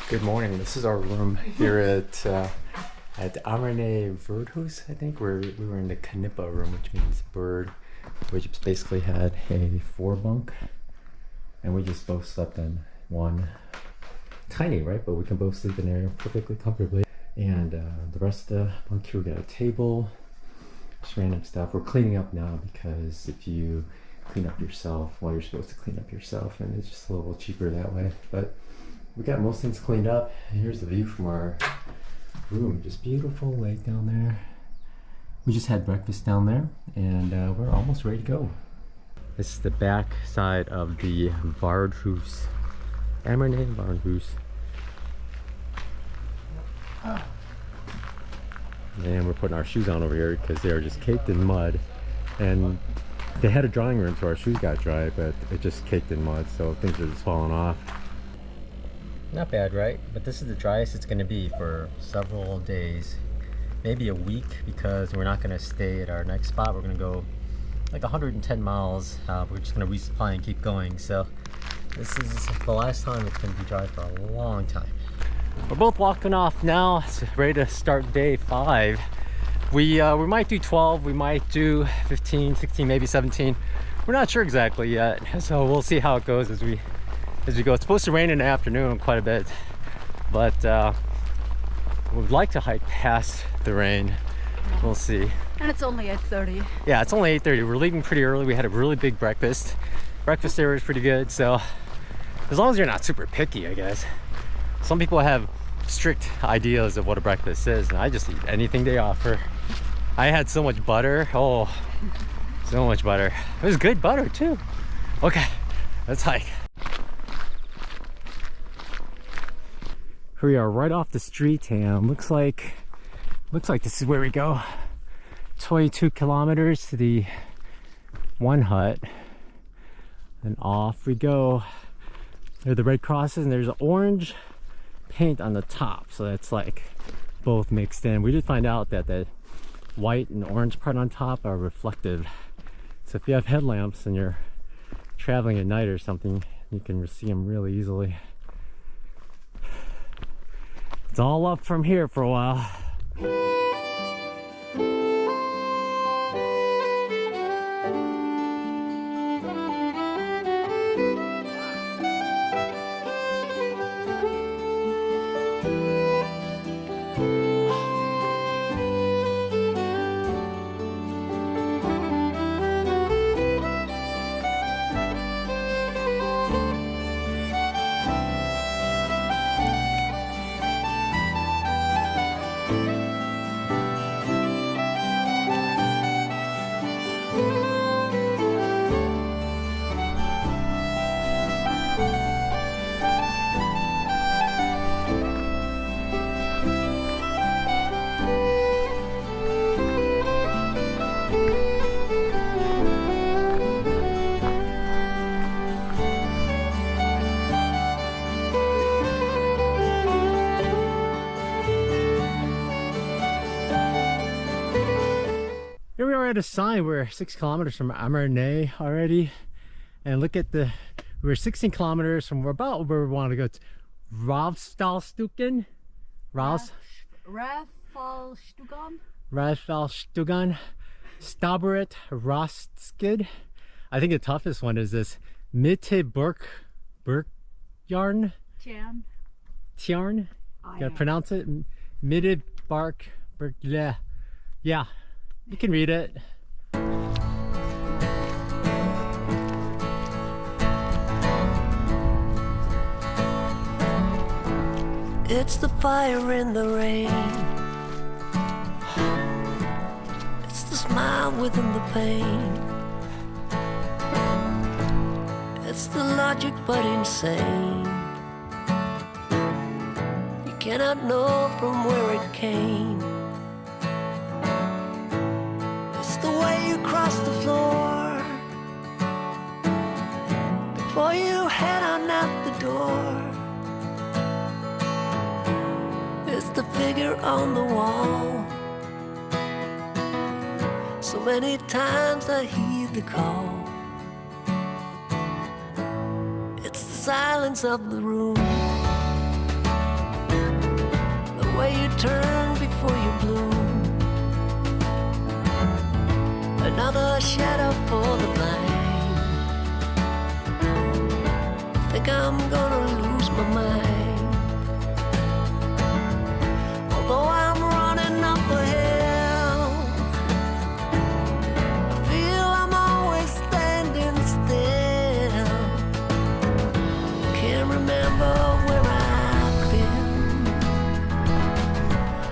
Good morning. This is our room here at Ammarnäs Birdhuis, I think. We were in the Knipa room, which means bird, which basically had a 4-bunk, and we just both slept in one. Tiny, right? But we can both sleep in there perfectly comfortably. And the rest of the bunk here, we got a table, just random stuff. We're cleaning up now because if you clean up yourself, well, you're supposed to clean up yourself, and it's just a little cheaper that way. But we got most things cleaned up, and here's the view from our room. Just beautiful lake down there. We just had breakfast down there, and we're almost ready to go. This is the back side of the Birdhuis. Ammarnäs Birdhuis. And we're putting our shoes on over here because they are just caked in mud. And they had a drying room so our shoes got dry, but it just caked in mud, so things are just falling off. Not bad, right? But this is the driest it's going to be for several days, maybe a week, because we're not going to stay at our next spot. We're going to go like 110 miles. We're just going to resupply and keep going. So this is the last time it's going to be dry for a long time. We're both walking off now. It's ready to start day 5. We might do 12, we might do 15, 16, maybe 17. We're not sure exactly yet, so we'll see how it goes as we go. It's supposed to rain in the afternoon quite a bit, but we'd like to hike past the rain. We'll see. And it's only 8:30. Yeah, it's only 8:30. We're leaving pretty early. We had a really big breakfast. Breakfast there was pretty good, so as long as you're not super picky, I guess. Some people have strict ideas of what a breakfast is, and I just eat anything they offer. I had so much butter. Oh, so much butter. It was good butter too. Okay, let's hike. Here we are right off the street, and looks like this is where we go. 22 kilometers to the one hut, and off we go. There are the red crosses, and there's an orange paint on the top, so that's like both mixed in. We did find out that the white and orange part on top are reflective, so if you have headlamps and you're traveling at night or something, you can see them really easily. It's all up from here for a while. Here we are at a sign. We're 6 kilometers from Ammarnäs already, and look at we're 16 kilometers from about where we want to go to Ravstalstugan. Ravstalstugan, Staberet Rostskid. I think the toughest one is this Mitteburg Burgjarn. Tjarn. Gotta pronounce it. Mitteburg Burgjarn. Yeah. You can read it. It's the fire in the rain. It's the smile within the pain. It's the logic but insane. You cannot know from where it came. The way you cross the floor before you head on out the door. It's the figure on the wall. So many times I heed the call. It's the silence of the room. way you turn before you bloom. Another shadow for the blind. I think I'm gonna lose my mind. Although I'm running up a hill, I feel I'm always standing still. Can't remember where I've been.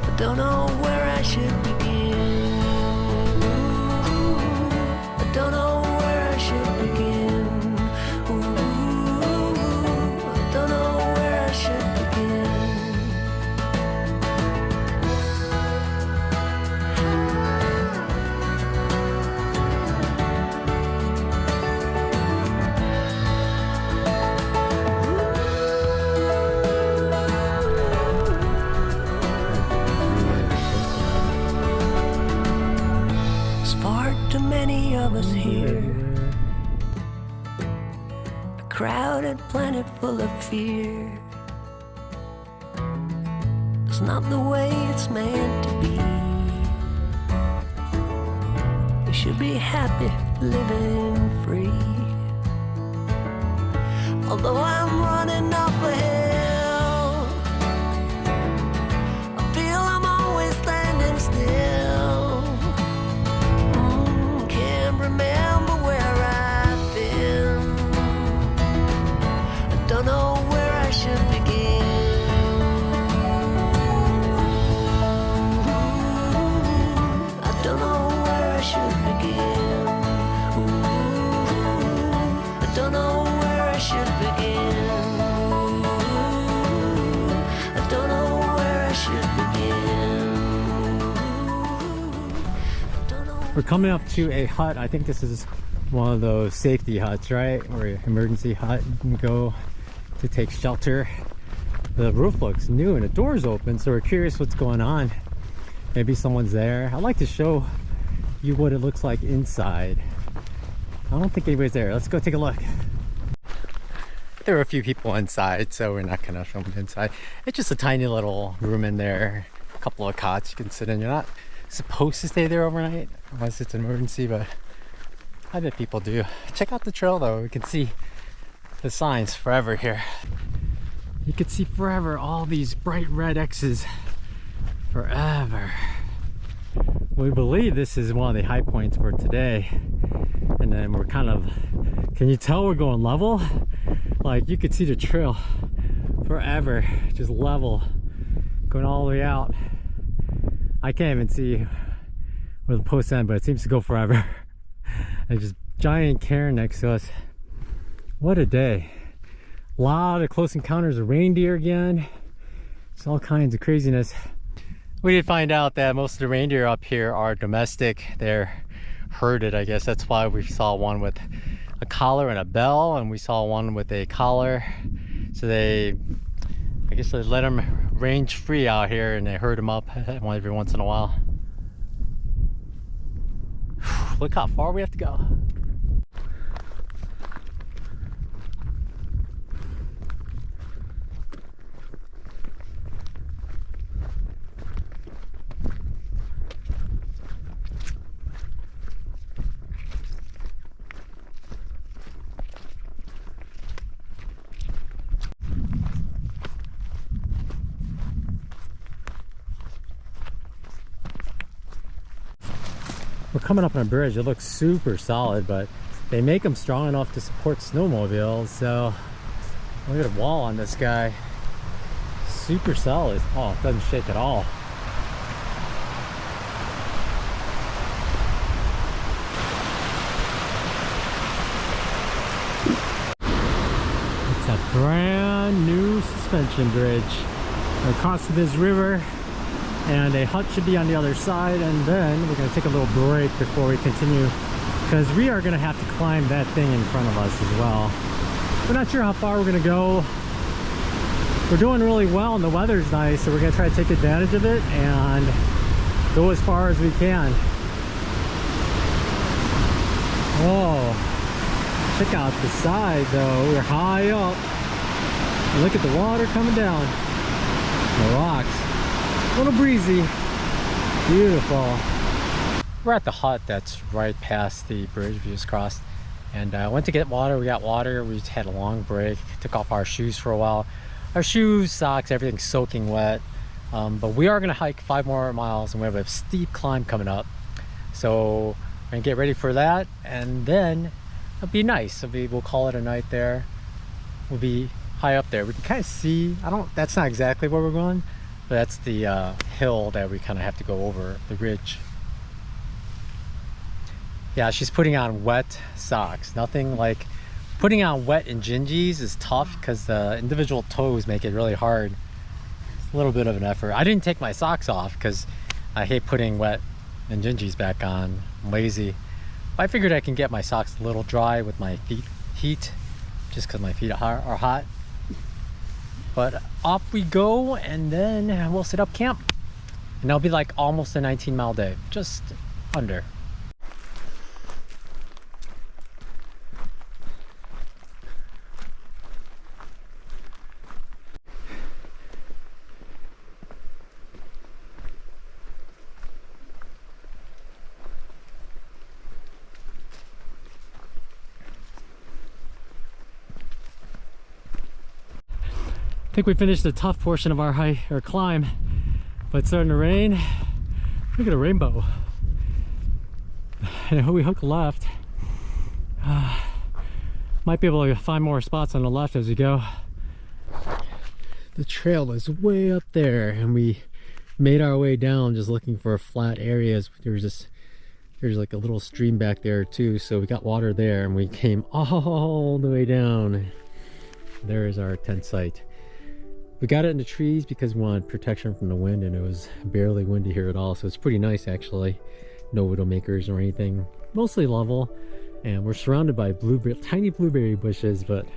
I don't know where I should begin. I don't know where I should begin. I don't know where I should begin. There's far too many of us here. A crowded planet full of fear. It's not the way it's meant to be. We should be happy living free. Although I'm running up a hill, I feel I'm always standing still. Can't remember where I've been. I don't know where I should begin. I don't know where I should begin. I don't know where I should begin. I don't know where I should begin. I don't know. We're coming up to a hut. I think this is one of those safety huts, right? Or emergency hut you can go to take shelter. The roof looks new and the door's open, so we're curious what's going on. Maybe someone's there. I'd like to show you what it looks like inside. I don't think anybody's there. Let's go take a look. There are a few people inside, so we're not gonna show them inside. It's just a tiny little room in there. A couple of cots you can sit in. You're not supposed to stay there overnight unless it's an emergency, but I bet people do. Check out the trail though. We can see the signs forever here. You can see forever all these bright red X's. Forever. We believe this is one of the high points for today. And then we're kind of, can you tell we're going level? Like you could see the trail forever, just level, going all the way out. I can't even see where the posts end, but it seems to go forever. And just giant cairn next to us. What a day. A lot of close encounters of reindeer again. It's all kinds of craziness. We did find out that most of the reindeer up here are domestic. They're herded, I guess. That's why we saw one with a collar and a bell, and we saw one with a collar. So I guess they let them range free out here and they herd them up every once in a while. Look how far we have to go. We're coming up on a bridge. It looks super solid, but they make them strong enough to support snowmobiles. So look at the wall on this guy. Super solid. Oh, it doesn't shake at all. It's a brand new suspension bridge. We're across this river, and a hut should be on the other side, and then we're going to take a little break before we continue, because we are going to have to climb that thing in front of us as well. We're not sure how far we're going to go. We're doing really well and the weather's nice, so we're going to try to take advantage of it and go as far as we can. Whoa, check out the side though. We're high up. Look at the water coming down, the rocks. A little breezy. Beautiful. We're at the hut that's right past the bridge we just crossed. And I went to get water. We got water. We just had a long break. Took off our shoes for a while. Our shoes, socks, everything's soaking wet. But we are going to hike 5 more miles and we have a steep climb coming up. So we're going to get ready for that. And then it'll be nice. We'll call it a night there. We'll be high up there. We can kind of see, that's not exactly where we're going, but that's the hill that we kind of have to go over, the ridge. Yeah, she's putting on wet socks. Nothing like putting on wet and gingies is tough because the individual toes make it really hard. It's a little bit of an effort. I didn't take my socks off because I hate putting wet and gingies back on. I'm lazy. I figured I can get my socks a little dry with my heat, just because my feet are hot. But off we go, and then we'll set up camp. And that'll be like almost a 19-mile day, just under. I think we finished the tough portion of our hike or climb, but it's starting to rain. Look at a rainbow. And we hook left. Might be able to find more spots on the left as we go. The trail is way up there, and we made our way down just looking for flat areas. There's like a little stream back there too, so we got water there, and we came all the way down. There is our tent site. We got it in the trees because we wanted protection from the wind, and it was barely windy here at all, so it's pretty nice actually. No widowmakers or anything, mostly level, and we're surrounded by tiny blueberry bushes, but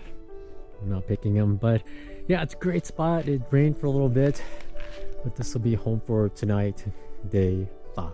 I'm not picking them. But yeah, it's a great spot. It rained for a little bit, but this will be home for tonight, day 5.